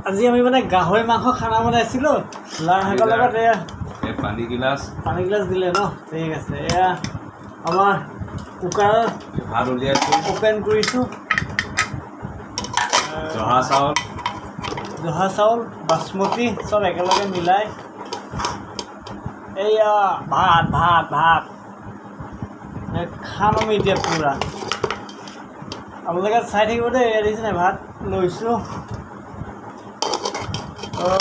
আজি আমি মানে গাহৰি মাংস খানা বনাইছিলোঁ লাই শাকৰ লগত এয়া পানী গিলাচ দিলে ন ঠিক আছে এয়া আমাৰ কুকাৰত ভাত উলিয়াইছোঁ অ'পেন কৰিছোঁ জহা চাউল বাচমতি চব একেলগে মিলাই এয়া ভাত খাম আমি এতিয়া পূৰা আপোনালোকে চাই থাকিব দেই এয়া দেখিছে নাই ভাত লৈছোঁ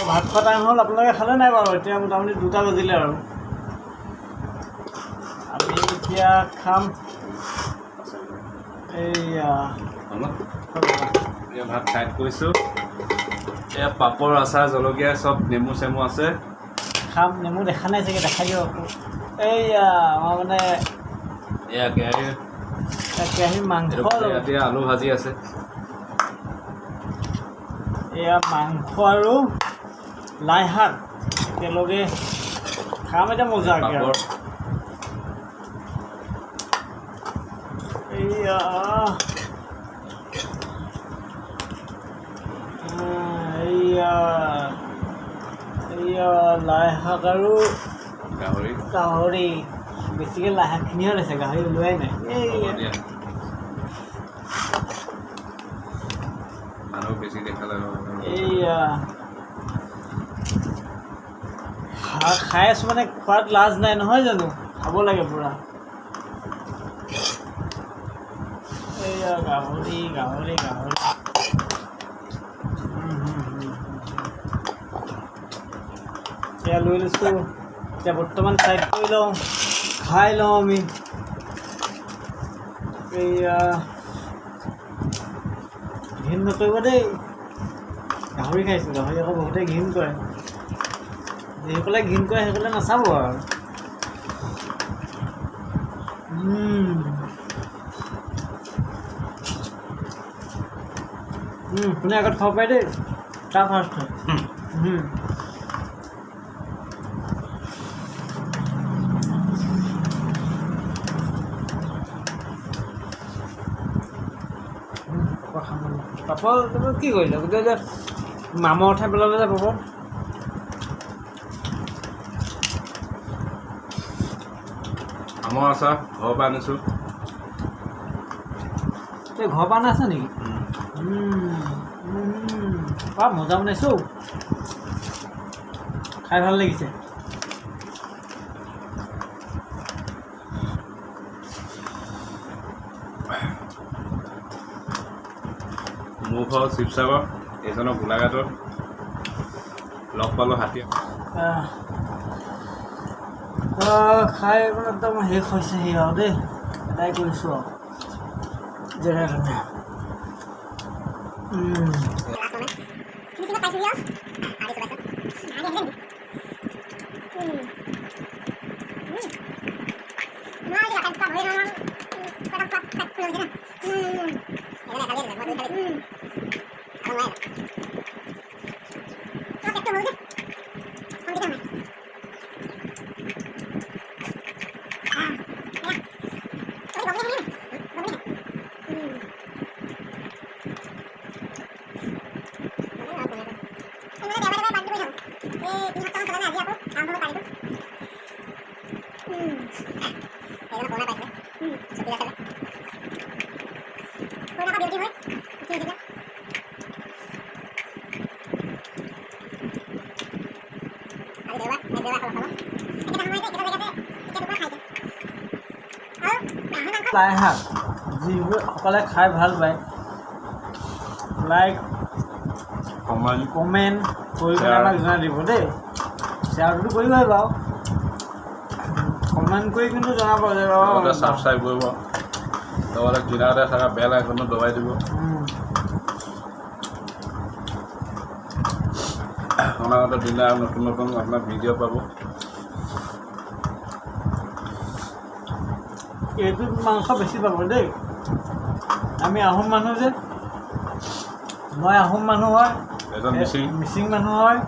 ভাত খোৱা টাইম হ'ল আপোনালোকে খালে নাই বাৰু এতিয়া মোটামুটি 2টা বাজিলে আৰু আমি এতিয়া খাম এয়া ভাত খাই কৰিছোঁ এয়া পাপৰ আচাৰ জলকীয়া চব নেমু চেমু আছে খাম নেমু দেখা নাই চাগে দেখাই দিয়ক আকৌ এয়া আমাৰ মানে এয়া কেৰাহী মাংস এতিয়া আলু ভাজি আছে এয়া মাংস আৰু লাই শাক একেলগে খাম এতিয়া মজাকৈ আৰু এয়া লাই শাক আৰু গাহৰি বেছিকৈ লাই শাকখিনিহে লৈছে গাহৰি ওলোৱাই নাই এয়া খাই আছোঁ মানে খোৱাত লাজ নাই নহয় জানো খাব লাগে পূৰা এয়া গাহৰি এয়া লৈ লৈছোঁ এতিয়া বৰ্তমান চাইড কৰি লওঁ খাই লওঁ আমি এয়া ঘিণ নকৰিব দেই গাহৰি খাইছোঁ গাহৰি আকৌ বহুতে ঘিণ কৰে যিসকলে ঘিণ কৰে সেইসকলে নাচাব আৰু কোনে আগত খাব পাৰে দেই তাৰ ফাৰ্ষ্ট হয় পাপৰ কি কৰিলে গোটেই যে মামৰ উঠাই পেলালে যে পাপৰ আমৰ আচাৰ ঘৰৰ পৰা আনিছোঁ এই ঘৰৰ পৰা আছে নেকি মজা বনাইছোঁ খাই ভাল লাগিছে মোৰ ঘৰ শিৱসাগৰ এজনৰ গোলাঘাটত লগ পালোঁ হাতী খাই মানে একদম শেষ হৈছেহি আৰু দেই এটাই কৰিছোঁ আৰু যেনে তেনে লাই শাক যিসকলে খাই ভাল পায় লাইক কমেণ্ট কৰি পেলাই আমাক জনাই দিব দেই শ্বেয়াৰটো কৰিবই বাৰু কমেণ্ট কৰি কিন্তু জনাব যে ছাবস্ক্ৰাইব কৰিব লগতে কিনাৰতে থকা বেল আইকনটো দবাই দিব অনাগত দিলে নতুন আপোনাৰ ভিডিঅ' পাব এইটো মাংস বেছি পাব দেই আমি আহোম মানুহ যে মই আহোম মানুহ হয় এজন মিচিং মানুহ হয়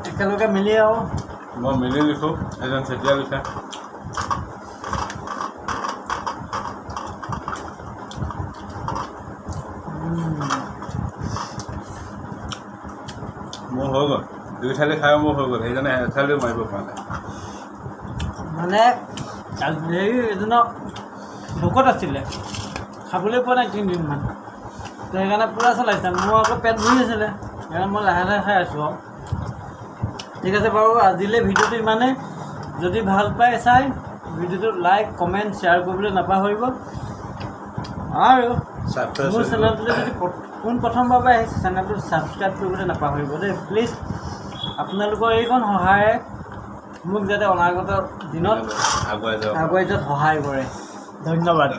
একেলগে মিলি আৰু মই মিলি লিখোঁ এজন চেতিয়া লিখা মোৰ হৈ গ'ল 2 থালি খাই মোৰ হৈ গ'ল সেইজনে এথালিও মাৰিব পৰা নাই মানে হেৰি এজনক ভোকত আছিলে খাবলৈ পোৱা নাই 3 দিনমান তো সেইকাৰণে পূৰা চলাইছে মোৰ আকৌ পেট ভৰি আছিলে সেইকাৰণে মই লাহে লাহে খাই আছোঁ আৰু ঠিক আছে বাৰু আজিলৈ ভিডিঅ'টো ইমানেই যদি ভাল পায় চাই ভিডিঅ'টো লাইক কমেণ্ট শ্বেয়াৰ কৰিবলৈ নাপাহৰিব আৰু মোৰ চেনেলটোলৈ যদি পোনপ্ৰথমবাৰ আহিছে চেনেলটো ছাবস্ক্ৰাইব কৰিবলৈ নাপাহৰিব দেই প্লিজ আপোনালোকৰ এইখন সহায়ে মোক যাতে অনাগত দিনত আগুৱাই যোৱাত সহায় কৰে ধন্যবাদ